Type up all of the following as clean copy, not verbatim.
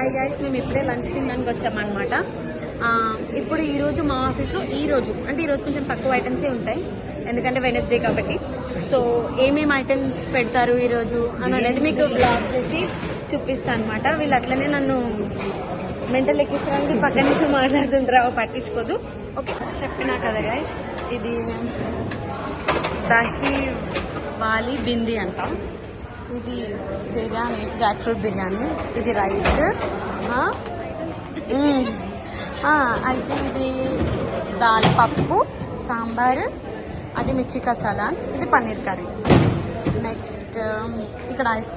Hi guys, మేము ఇప్పుడే lunch తినడానికి వచ్చామన్నమాట. ఇప్పుడు ఈరోజు మా ఆఫీస్లో ఈరోజు కొంచెం తక్కువ ఐటమ్సే ఉంటాయి, ఎందుకంటే వెనస్డే కాబట్టి. సో ఏమేమి ఐటమ్స్ పెడతారు ఈరోజు అనేది మీకు బ్లాగ్ చేసి చూపిస్తాను అనమాట. వీళ్ళు అట్లనే నన్ను మెంటల్ ఎక్కించడానికి పక్క నుంచి మాట్లాడుతుంటారు, పట్టించుకోదు. ఓకే, చెప్పినా కదా గైస్, ఇది దహీ వాలి బింది అంటాం. ఇది బిర్యానీ, జాక్ ఫ్రూట్ బిర్యానీ. ఇది రైస్. అయితే ఇది దాల్ పప్పు, సాంబార్, అది మిర్చి కసాలా, ఇది పన్నీర్ కర్రీ. నెక్స్ట్ ఇక్కడ ఐస్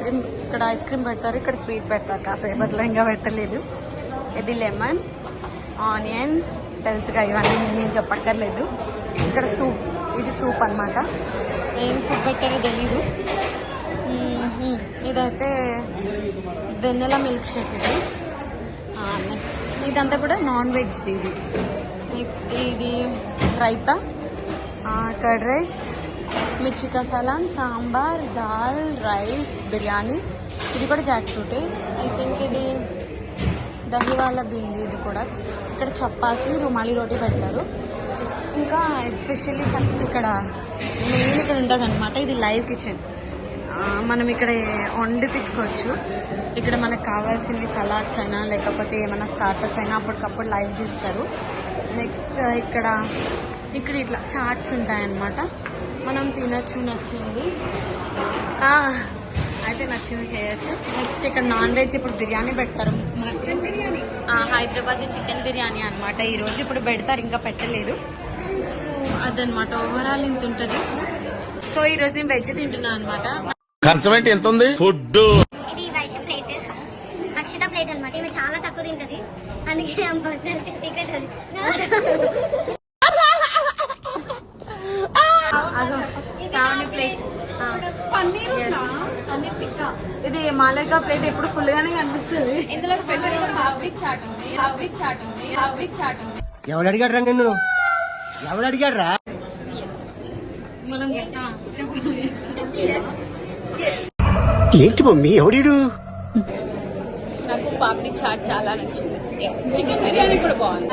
క్రీమ్ పెడతారు, ఇక్కడ స్వీట్ పెడతారు. కాసేపట్లో ఇంకా పెట్టలేదు. ఇది లెమన్, ఆనియన్, తెలుసుగా ఇవన్నీ నేను చెప్పక్కర్లేదు. ఇక్కడ సూప్, ఇది సూప్ అన్నమాట. ఏం సూప్ పెట్టారో తెలీదు. ఇదైతే వెన్నెల మిల్క్ షేక్. ఇది నెక్స్ట్ ఇదంతా కూడా నాన్ వెజ్. ఇది నెక్స్ట్ ఇది రైతా, కర్డ్ రైస్, మిర్చి కసాలా, సాంబార్, దాల్, రైస్, బిర్యానీ. ఇది కూడా జాక్ ఫ్రూట్. ఐ థింక్ ఇది దహివాల బింది. ఇది కూడా ఇక్కడ చపాతీ, రుమాలి రోటీ పెడతారు. ఇంకా ఎస్పెషల్లీ ఫస్ట్ ఇక్కడ మెయిన్ ఇక్కడ ఉంటుంది అనమాట. ఇది లైవ్ కిచెన్. మనం ఇక్కడ వండిపించుకోవచ్చు. ఇక్కడ మనకు కావాల్సినవి సలాడ్స్ అయినా లేకపోతే ఏమైనా స్టార్టర్స్ అయినా అప్పటికప్పుడు లైవ్ చేస్తారు. నెక్స్ట్ ఇక్కడ ఇట్లా చాట్స్ ఉంటాయన్నమాట. మనం తినచ్చు, నచ్చింది అయితే నచ్చింది చేయొచ్చు. నెక్స్ట్ ఇక్కడ నాన్ వెజ్, ఇప్పుడు బిర్యానీ పెడతారు మనకి. హైదరాబాద్ చికెన్ బిర్యానీ అనమాట ఈరోజు. ఇప్పుడు పెడతారు, ఇంకా పెట్టలేదు. సో అదనమాట, ఓవరాల్ ఇంత ఉంటుంది. సో ఈరోజు నేను వెజ్ తింటున్నాను అనమాట. ఖర్చు ఎంత ఉంది? ఫుడ్ ఇది వైష ప్లేట్, అక్షిత ప్లేట్ అనమాట. ఇవి చాలా తక్కువ తింటది, అందుకే పర్సనాలిటీ సీక్రెట్ అది. ప్లేట్ ఇది మాలగా ప్లేట్ ఎప్పుడు ఫుల్ గానే కనిపిస్తుంది. ఇందులో స్పెషల్ చాట్ ఉంది. ఎవడు అడిగాడు రా నిన్ను? ఎవడు అడిగాడు రా? మనం ఏంటి మమ్మీ ఎవడీడు? నాకు పాప్డి చాట్ చాలా నచ్చింది. చికెన్ బిర్యానీ కూడా బాగుంది.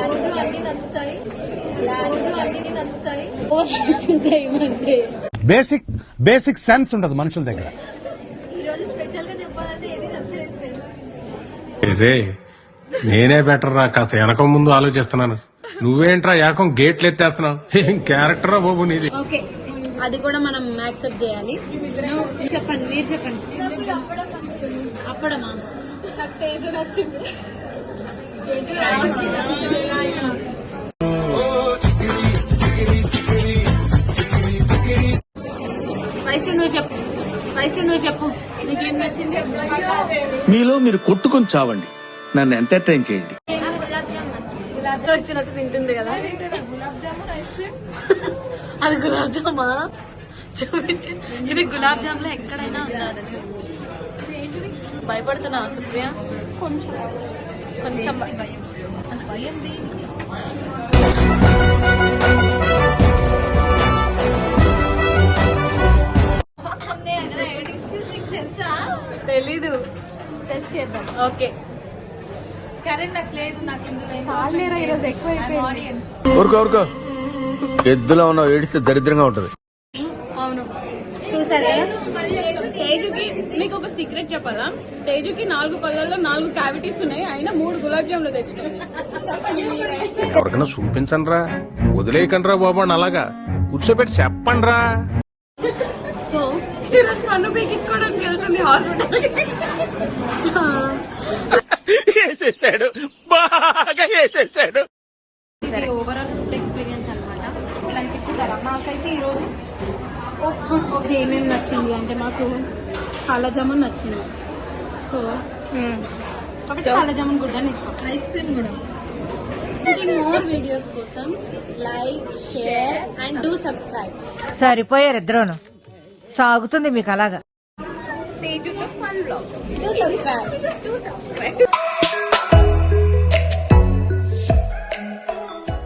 బేసిక్ సెన్స్ ఉండదు మనుషుల దగ్గర. రే నేనే బెటర్ రా, కాస్త వెనక ముందు ఆలోచిస్తున్నాను. నువ్వేంట్రా ఏకం గేట్లు ఎత్తేస్తున్నావు? ఏం క్యారెక్టర్ రా బాబు నీది. ఓకే, అది కూడా మనం యాక్సెప్ట్ చేయాలి. చెప్పండి, మీరు చెప్పండి. అప్పుడమ్మా నాకు తేజు నచ్చింది. వైశ్య నువ్వు చెప్పు, నీకేం నచ్చింది? మీలో మీరు కొట్టుకొని చావండి, నన్ను ఎంటర్టైన్ చేయండి. గులాబ్ జామ్ వచ్చినట్టు తింటుంది కదా. అది గులాబ్ జామా? చూపించి. ఇది గులాబ్ జామ్ లో ఎక్కడైనా ఉందా? భయపడుతున్నావా సుప్రియ? కొంచెం భయం. తెలీదు, టెస్ట్ చేద్దాం. ఓకే సరే, నాకు లేదు, నాకు చాలేరా ఈరోజు ఎక్కువ ఊరుకో ఎద్దులో ఉన్న ఏడిస్తే దరిద్రంగా ఉంటది. అవును, చూసారా? తేజుకి మీకు ఒక సీక్రెట్ చెప్పాలా? తేజుకి 4 పళ్ళల్లో 4 క్యావిటీస్ ఉన్నాయి, అయినా 3 గులాబ్ జాములు తెచ్చుకున్నాయి. ఎవరికైనా చూపించండి రా, వదిలేయకండి రా బాబు అని అలాగా కూర్చోబెట్టి చెప్పండి రా. సో ఈరోజు పన్ను పీకించుకోవడానికి వెళ్తుంది హాస్పిటల్. వేసేసాడు, బాగా వేసేసాడు. సరే, ఓవరాల్ ఫుడ్ ఎక్స్పీరియన్స్ అనమాట. ఇలా అనిపించిందా మాకైతే ఈరోజు? ఓకే, ఏమేమి నచ్చింది అంటే మాకు కాలాజామున్ నచ్చింది. సో కాలాజామున్ గుడ్ అని ఇస్తాం. ఐస్ క్రీమ్ కూడా. మోర్ వీడియోస్ కోసం like, share and do subscribe. సరిపోయారు ఇద్దరును, సాగుతుంది మీకు అలాగా. Stay tuned to Fun Vlogs. Do subscribe.